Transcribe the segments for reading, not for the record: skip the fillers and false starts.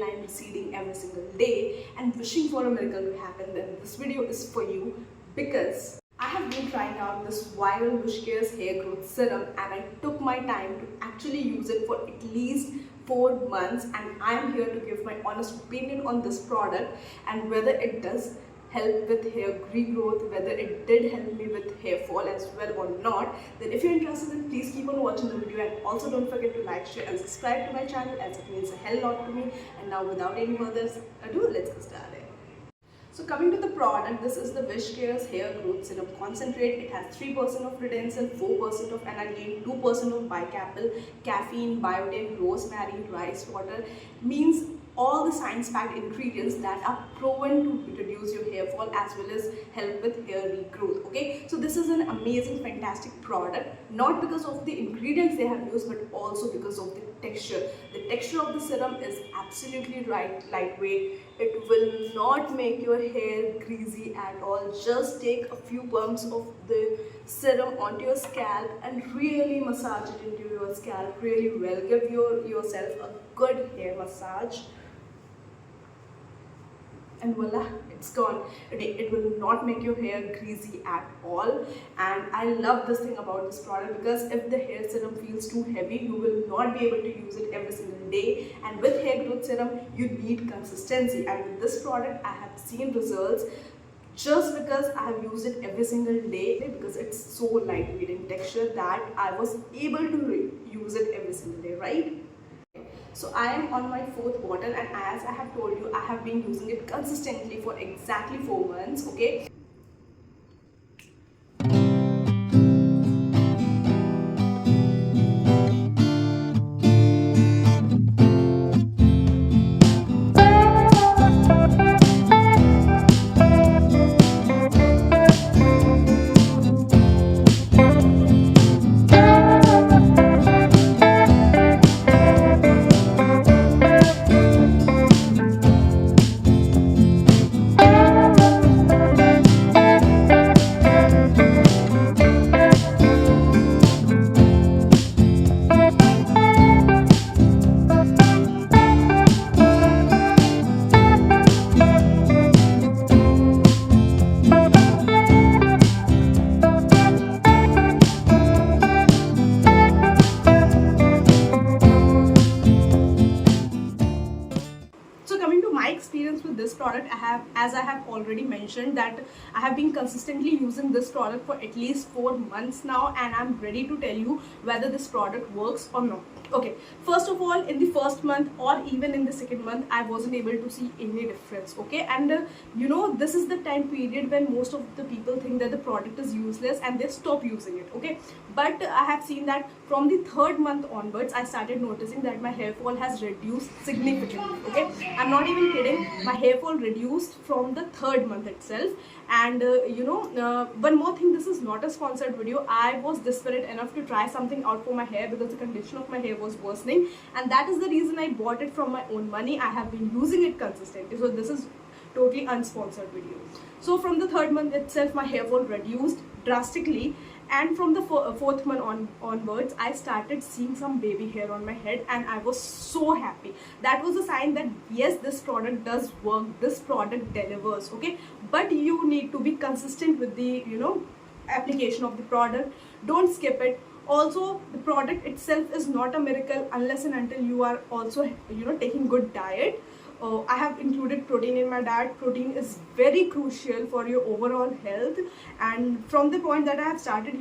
hairline receding every single day and wishing for a miracle to happen, then this video is for you, because I have been trying out this viral WishCare's hair growth serum and I took my time to actually use it for at least 4 months, and I am here to give my honest opinion on this product and whether it does help with hair regrowth, whether it did help me with hair fall as well or not. Then if you're interested, then please keep on watching the video, and also don't forget to like, share and subscribe to my channel, as it means a hell lot to me. And now without any further ado, let's get started. So coming to the product, this is the WishCare's hair growth serum concentrate. It has 3% of Redensyl, 4% of Anagain, 2% of Baicapil, caffeine, biotin, rosemary, rice water. Means all the science-backed ingredients that are proven to reduce your hair fall as well as help with hair regrowth. Okay, so this is an amazing, fantastic product, not because of the ingredients they have used, but also because of the texture. The texture of the serum is absolutely lightweight. It will not make your hair greasy at all. Just take a few pumps of the serum onto your scalp and really massage it into your scalp really well. Give yourself a good hair massage. And voila, it's gone. It will not make your hair greasy at all. And I love this thing about this product, because if the hair serum feels too heavy, you will not be able to use it every single day. And with hair growth serum, you need consistency. And with this product, I have seen results just because I have used it every single day, because it's so lightweight in texture that I was able to use it every single day, right? So I am on my 4th bottle, and as I have told you, I have been using it consistently for exactly 4 months. Okay. Experience with this product, as I have already mentioned, that I have been consistently using this product for at least 4 months now, and I'm ready to tell you whether this product works or not. Okay, first of all, in the first month or even in the second month, I wasn't able to see any difference. Okay, and you know, this is the time period when most of the people think that the product is useless and they stop using it. Okay, but I have seen that from the 3rd month onwards, I started noticing that my hair fall has reduced significantly. Okay, I'm not even kidding. My hair fall reduced from the 3rd month itself. And you know, one more thing, this is not a sponsored video. I was desperate enough to try something out for my hair because the condition of my hair was worsening, and that is the reason I bought it from my own money. I have been using it consistently, so this is totally unsponsored video. So from the 3rd month itself, my hair fall reduced drastically, and from the 4th month onwards, I started seeing some baby hair on my head, and I was so happy. That was a sign that yes, this product does work, this product delivers. Okay, but you need to be consistent with the, you know, application of the product. Don't skip it. Also, the product itself is not a miracle unless and until you are also, you know, taking good diet. I have included protein in my diet. Protein is very crucial for your overall health, and from the point that I have started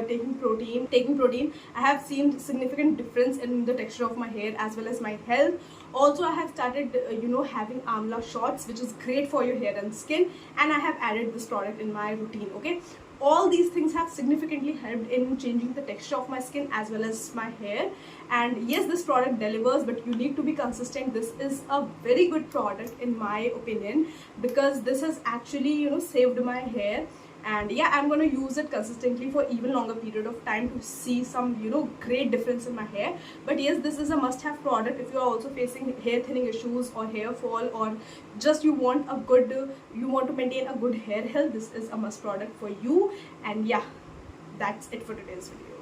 taking protein, I have seen significant difference in the texture of my hair as well as my health. Also, I have started you know, having amla shots, which is great for your hair and skin, and I have added this product in my routine. Okay, all these things have significantly helped in changing the texture of my skin as well as my hair. And yes, this product delivers, but you need to be consistent. This is a very good product in my opinion, because this has actually, you know, saved my hair. And yeah, I'm going to use it consistently for even longer period of time to see some, you know, great difference in my hair. But yes, this is a must-have product if you are also facing hair thinning issues or hair fall, or just you want to maintain a good hair health. This is a must product for you. And yeah, that's it for today's video.